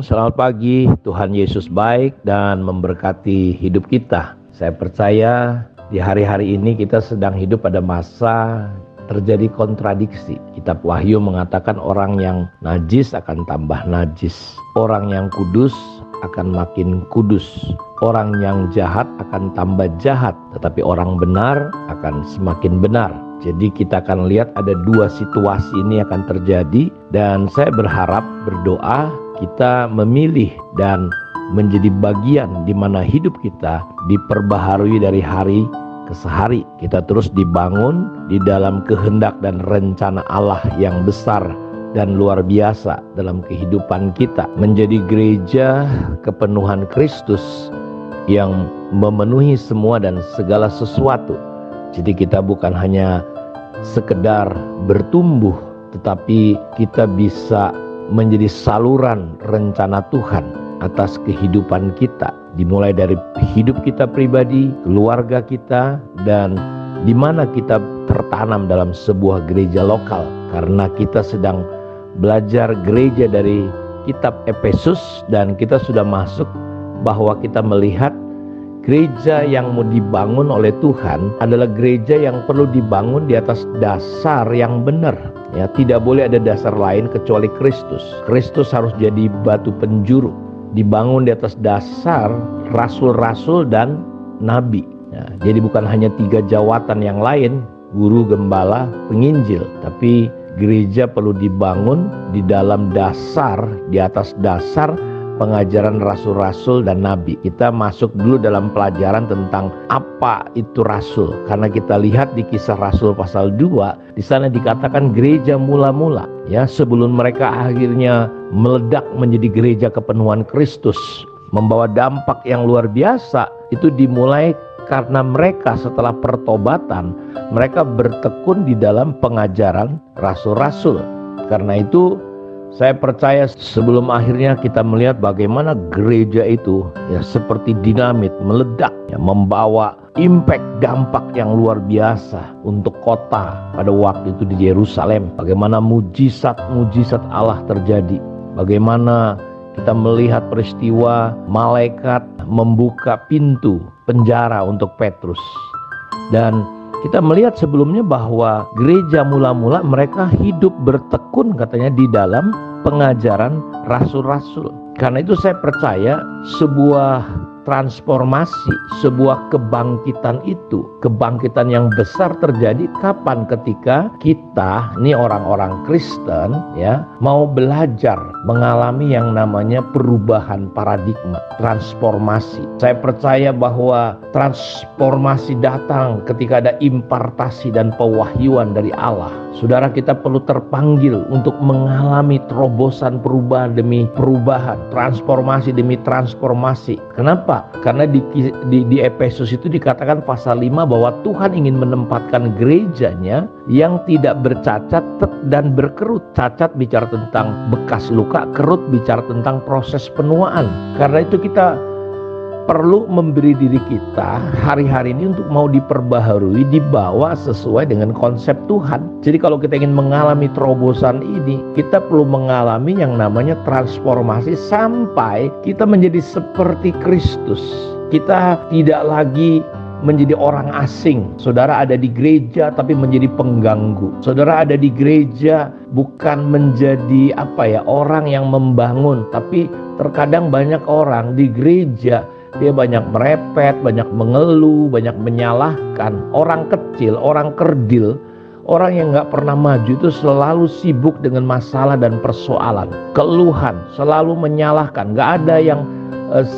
Shalom, selamat pagi. Tuhan Yesus baik dan memberkati hidup kita. Saya percaya di hari-hari ini kita sedang hidup pada masa terjadi kontradiksi. Kitab Wahyu mengatakan orang yang najis akan tambah najis. Orang yang kudus akan makin kudus. Orang yang jahat akan tambah jahat. Tetapi orang benar akan semakin benar. Jadi kita akan lihat ada dua situasi ini akan terjadi. Dan saya berharap, berdoa kita memilih dan menjadi bagian di mana hidup kita diperbaharui dari hari ke hari. Kita terus dibangun di dalam kehendak dan rencana Allah yang besar dan luar biasa dalam kehidupan kita. Menjadi gereja kepenuhan Kristus yang memenuhi semua dan segala sesuatu. Jadi kita bukan hanya sekedar bertumbuh, tetapi kita bisa menjadi saluran rencana Tuhan atas kehidupan kita. Dimulai dari hidup kita pribadi, keluarga kita, dan di mana kita tertanam dalam sebuah gereja lokal. Karena kita sedang belajar gereja dari kitab Efesus dan kita sudah masuk bahwa kita melihat gereja yang mau dibangun oleh Tuhan adalah gereja yang perlu dibangun di atas dasar yang benar. Ya, tidak boleh ada dasar lain kecuali Kristus. Kristus harus jadi batu penjuru. Dibangun di atas dasar rasul-rasul dan nabi. Ya, jadi bukan hanya 3 jawatan yang lain, guru, gembala, penginjil, tapi gereja perlu dibangun di dalam dasar, di atas dasar pengajaran rasul-rasul dan nabi. Kita masuk dulu dalam pelajaran tentang apa itu rasul. Karena kita lihat di Kisah Rasul pasal 2, di sana dikatakan gereja mula-mula, ya, sebelum mereka akhirnya meledak menjadi gereja kepenuhan Kristus, membawa dampak yang luar biasa. Itu dimulai karena mereka setelah pertobatan, mereka bertekun di dalam pengajaran rasul-rasul. Karena itu saya percaya sebelum akhirnya kita melihat bagaimana gereja itu ya seperti dinamit meledak, ya, membawa impact, dampak yang luar biasa untuk kota pada waktu itu di Yerusalem. Bagaimana mujizat-mujizat Allah terjadi. Bagaimana kita melihat peristiwa malaikat membuka pintu penjara untuk Petrus. Dan kita melihat sebelumnya bahwa gereja mula-mula mereka hidup bertekun katanya di dalam pengajaran rasul-rasul. Karena itu saya percaya sebuah transformasi, sebuah kebangkitan itu, kebangkitan yang besar terjadi kapan? Ketika kita, ini orang-orang Kristen, ya, mau belajar mengalami yang namanya perubahan paradigma, transformasi. Saya percaya bahwa transformasi datang ketika ada impartasi dan pewahyuan dari Allah. Saudara, kita perlu terpanggil untuk mengalami terobosan perubahan demi perubahan, transformasi demi transformasi. Kenapa? Karena di Efesus itu dikatakan pasal 5 bahwa Tuhan ingin menempatkan gerejanya yang tidak bercacat dan berkerut. Cacat bicara tentang bekas luka, kerut bicara tentang proses penuaan. Karena itu kita perlu memberi diri kita hari-hari ini untuk mau diperbaharui, dibawa sesuai dengan konsep Tuhan. Jadi kalau kita ingin mengalami terobosan ini, kita perlu mengalami yang namanya transformasi sampai kita menjadi seperti Kristus. Kita tidak lagi menjadi orang asing. Saudara ada di gereja tapi menjadi pengganggu. Saudara ada di gereja bukan menjadi orang yang membangun, tapi terkadang banyak orang di gereja dia banyak merepet, banyak mengeluh, banyak menyalahkan. Orang kecil, orang kerdil, orang yang gak pernah maju itu selalu sibuk dengan masalah dan persoalan, keluhan, selalu menyalahkan. Gak ada yang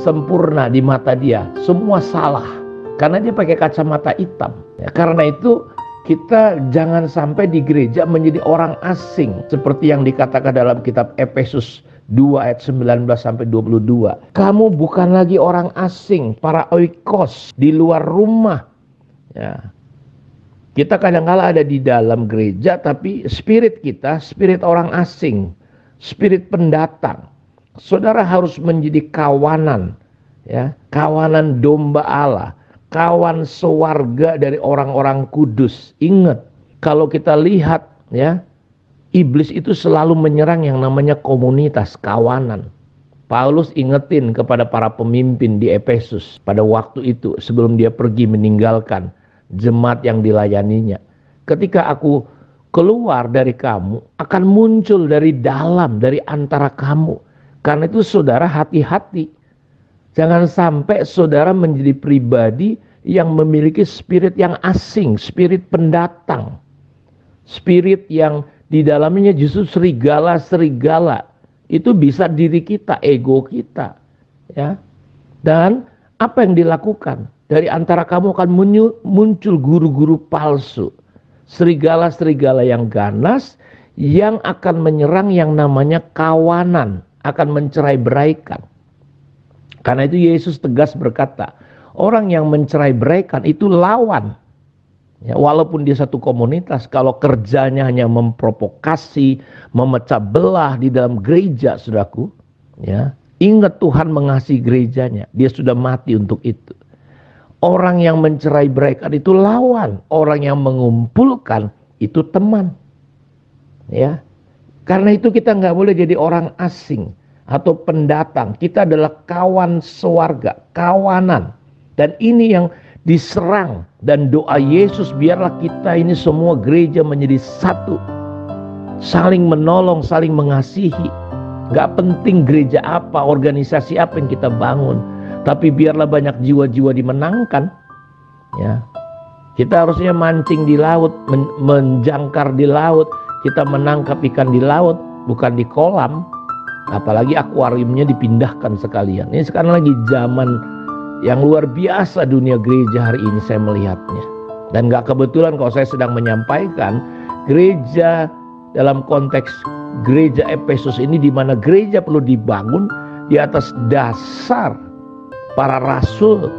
sempurna di mata dia, semua salah karena dia pakai kacamata hitam. Ya, karena itu kita jangan sampai di gereja menjadi orang asing seperti yang dikatakan dalam kitab Efesus 2 ayat 19 sampai 22. Kamu bukan lagi orang asing, para oikos di luar rumah. Ya. Kita kadang-kala ada di dalam gereja tapi spirit kita, spirit orang asing, spirit pendatang. Saudara harus menjadi kawanan, ya, kawanan domba Allah, kawan sewarga dari orang-orang kudus. Ingat, kalau kita lihat, ya, iblis itu selalu menyerang yang namanya komunitas, kawanan. Paulus ingetin kepada para pemimpin di Efesus pada waktu itu sebelum dia pergi meninggalkan jemaat yang dilayaninya. Ketika aku keluar dari kamu, akan muncul dari dalam, dari antara kamu. Karena itu saudara hati-hati. Jangan sampai saudara menjadi pribadi yang memiliki spirit yang asing, spirit pendatang. Spirit yang di dalamnya justru serigala-serigala. Itu bisa diri kita, ego kita. Ya. Dan apa yang dilakukan? Dari antara kamu akan muncul guru-guru palsu. Serigala-serigala yang ganas yang akan menyerang yang namanya kawanan. Akan mencerai-beraikan. Karena itu Yesus tegas berkata, orang yang mencerai-beraikan itu lawan. Ya, walaupun dia satu komunitas, kalau kerjanya hanya memprovokasi, memecah belah di dalam gereja, saudaraku, ya, ingat Tuhan mengasihi gerejanya, dia sudah mati untuk itu. Orang yang mencerai-beraikan itu lawan, orang yang mengumpulkan itu teman. Ya, karena itu kita nggak boleh jadi orang asing atau pendatang. Kita adalah kawan sewarga, kawanan, dan ini yang diserang. Dan doa Yesus, biarlah kita ini semua gereja menjadi satu, saling menolong, saling mengasihi. Gak penting gereja apa, organisasi apa yang kita bangun, tapi biarlah banyak jiwa-jiwa dimenangkan. Ya, kita harusnya mancing di laut, menjangkar di laut, kita menangkap ikan di laut, bukan di kolam. Apalagi akuariumnya dipindahkan sekalian. Ini sekarang lagi zaman yang luar biasa dunia gereja hari ini saya melihatnya. Dan gak kebetulan kalau saya sedang menyampaikan gereja dalam konteks gereja Efesus ini, di mana gereja perlu dibangun di atas dasar para rasul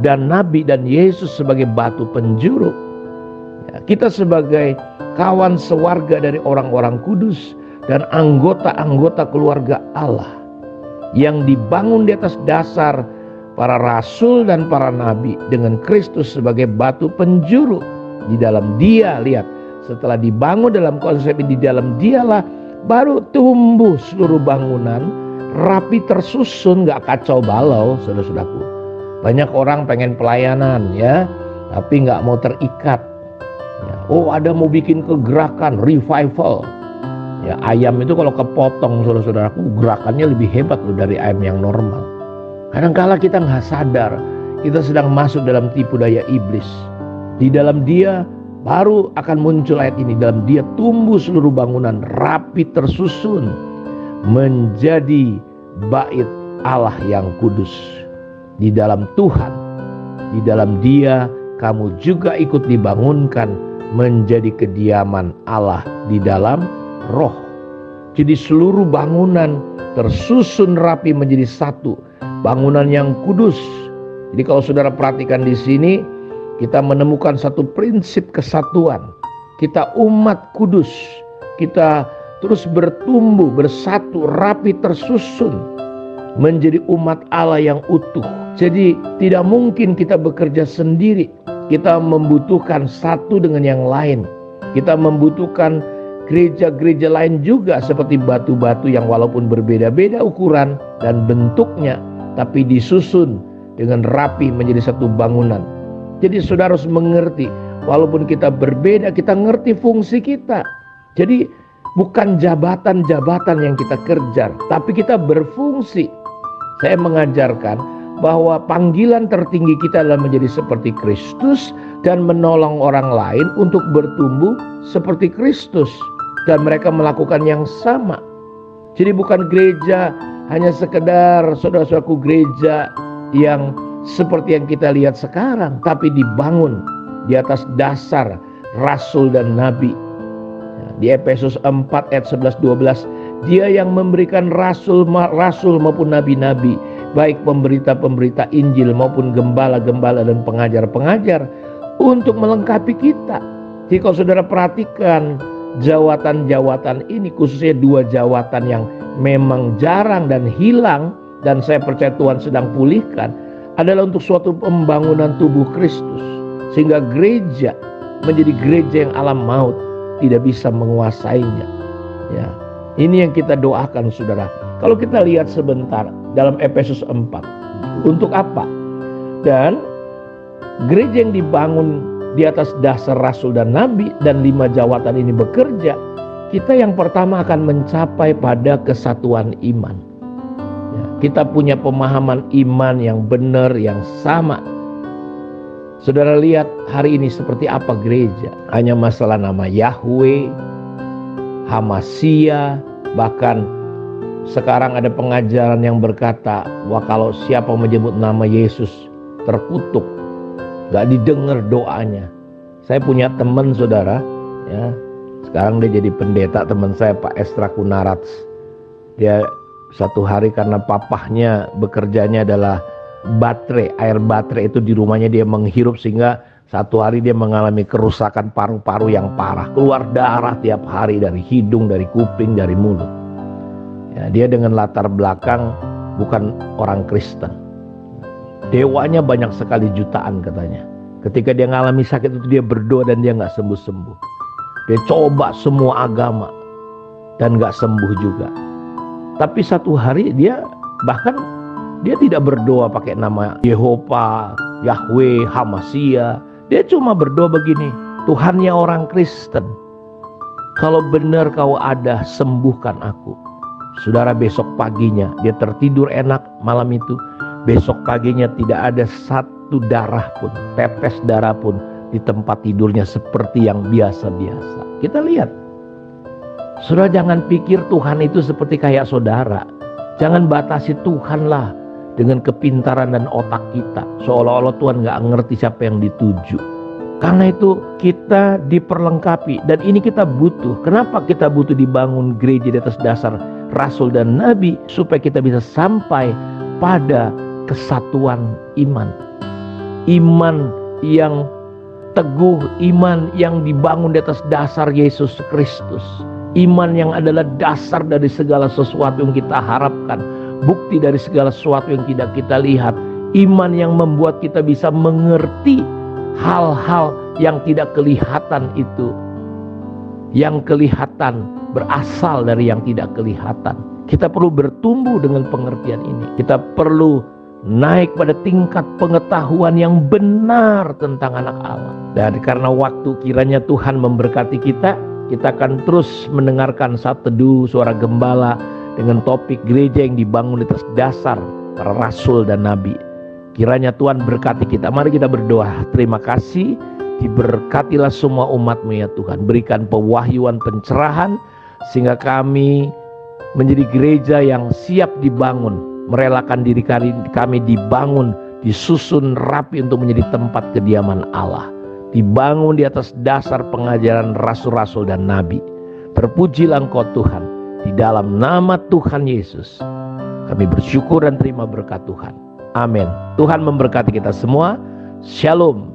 dan nabi dan Yesus sebagai batu penjuru. Ya, kita sebagai kawan sewarga dari orang-orang kudus dan anggota-anggota keluarga Allah yang dibangun di atas dasar para rasul dan para nabi dengan Kristus sebagai batu penjuru. Di dalam Dia, lihat, setelah dibangun dalam konsep ini, di dalam Dialah baru tumbuh seluruh bangunan rapi tersusun, gak kacau balau, saudara-saudaraku. Banyak orang pengen pelayanan, ya, tapi gak mau terikat. Ya, oh, ada mau bikin kegerakan revival. Ya, ayam itu kalau kepotong, saudara-saudaraku, gerakannya lebih hebat loh dari ayam yang normal. Kadang-kala kita nggak sadar, kita sedang masuk dalam tipu daya iblis. Di dalam Dia baru akan muncul ayat ini. Dalam Dia tumbuh seluruh bangunan rapi tersusun menjadi bait Allah yang kudus. Di dalam Tuhan, di dalam Dia kamu juga ikut dibangunkan menjadi kediaman Allah di dalam Roh. Jadi seluruh bangunan tersusun rapi menjadi satu. Bangunan yang kudus. Jadi kalau saudara perhatikan di sini, kita menemukan satu prinsip kesatuan. Kita umat kudus. Kita terus bertumbuh, bersatu, rapi, tersusun menjadi umat Allah yang utuh. Jadi tidak mungkin kita bekerja sendiri. Kita membutuhkan satu dengan yang lain. Kita membutuhkan gereja-gereja lain juga seperti batu-batu yang walaupun berbeda-beda ukuran dan bentuknya, tapi disusun dengan rapi menjadi satu bangunan. Jadi saudara harus mengerti, walaupun kita berbeda, kita ngerti fungsi kita. Jadi bukan jabatan-jabatan yang kita kejar, tapi kita berfungsi. Saya mengajarkan bahwa panggilan tertinggi kita adalah menjadi seperti Kristus dan menolong orang lain untuk bertumbuh seperti Kristus. Dan mereka melakukan yang sama. Jadi bukan gereja hanya sekedar saudara-saudaraku gereja yang seperti yang kita lihat sekarang, tapi dibangun di atas dasar rasul dan nabi. Di Efesus 4 ayat 11-12, Dia yang memberikan rasul maupun nabi-nabi, baik pemberita-pemberita Injil maupun gembala-gembala dan pengajar-pengajar, untuk melengkapi kita. Jadi kalau saudara perhatikan jawatan-jawatan ini, khususnya dua jawatan yang memang jarang dan hilang, dan saya percaya Tuhan sedang pulihkan, adalah untuk suatu pembangunan tubuh Kristus, sehingga gereja menjadi gereja yang alam maut tidak bisa menguasainya. Ya, ini yang kita doakan, saudara. Kalau kita lihat sebentar dalam Efesus 4, untuk apa? Dan gereja yang dibangun di atas dasar rasul dan nabi dan 5 jawatan ini bekerja, kita yang pertama akan mencapai pada kesatuan iman. Ya, kita punya pemahaman iman yang benar, yang sama. Saudara lihat hari ini seperti apa gereja. Hanya masalah nama Yahweh, Hamasia, bahkan sekarang ada pengajaran yang berkata bahwa kalau siapa menyebut nama Yesus terkutuk, gak didengar doanya. Saya punya teman saudara, ya, sekarang dia jadi pendeta, teman saya Pak Estra Kunarats. Dia satu hari karena papahnya bekerjanya adalah air baterai itu di rumahnya dia menghirup, sehingga satu hari dia mengalami kerusakan paru-paru yang parah, keluar darah tiap hari dari hidung, dari kuping, dari mulut. Ya, dia dengan latar belakang bukan orang Kristen. Dewanya banyak sekali jutaan katanya. Ketika dia mengalami sakit itu dia berdoa dan dia nggak sembuh-sembuh. Dia coba semua agama dan nggak sembuh juga. Tapi satu hari dia bahkan dia tidak berdoa pakai nama Yehova, Yahweh, Hamasia. Dia cuma berdoa begini, Tuhannya orang Kristen, kalau benar kau ada, sembuhkan aku. Saudara, besok paginya dia tertidur enak malam itu. Besok paginya tidak ada satu darah pun, tetes darah pun di tempat tidurnya seperti yang biasa-biasa. Kita lihat. Saudara, jangan pikir Tuhan itu seperti kayak saudara. Jangan batasi Tuhan lah dengan kepintaran dan otak kita, seolah-olah Tuhan gak ngerti siapa yang dituju. Karena itu kita diperlengkapi, dan ini kita butuh. Kenapa kita butuh dibangun gereja di atas dasar rasul dan nabi? Supaya kita bisa sampai pada kesatuan iman. Iman yang teguh, iman yang dibangun di atas dasar Yesus Kristus. Iman yang adalah dasar dari segala sesuatu yang kita harapkan, bukti dari segala sesuatu yang tidak kita lihat. Iman yang membuat kita bisa mengerti hal-hal yang tidak kelihatan itu. Yang kelihatan berasal dari yang tidak kelihatan. Kita perlu bertumbuh dengan pengertian ini. Kita perlu naik pada tingkat pengetahuan yang benar tentang anak Allah. Dan karena waktu, kiranya Tuhan memberkati kita. Kita akan terus mendengarkan Saat Teduh Suara Gembala dengan topik gereja yang dibangun di atas dasar para rasul dan nabi. Kiranya Tuhan berkati kita. Mari kita berdoa. Terima kasih, diberkatilah semua umat-Mu ya Tuhan. Berikan pewahyuan, pencerahan, sehingga kami menjadi gereja yang siap dibangun, merelakan diri kami dibangun, disusun rapi untuk menjadi tempat kediaman Allah, dibangun di atas dasar pengajaran rasul-rasul dan nabi. Terpujilah Engkau Tuhan, di dalam nama Tuhan Yesus kami bersyukur dan terima berkat Tuhan. Amin. Tuhan memberkati kita semua. Shalom.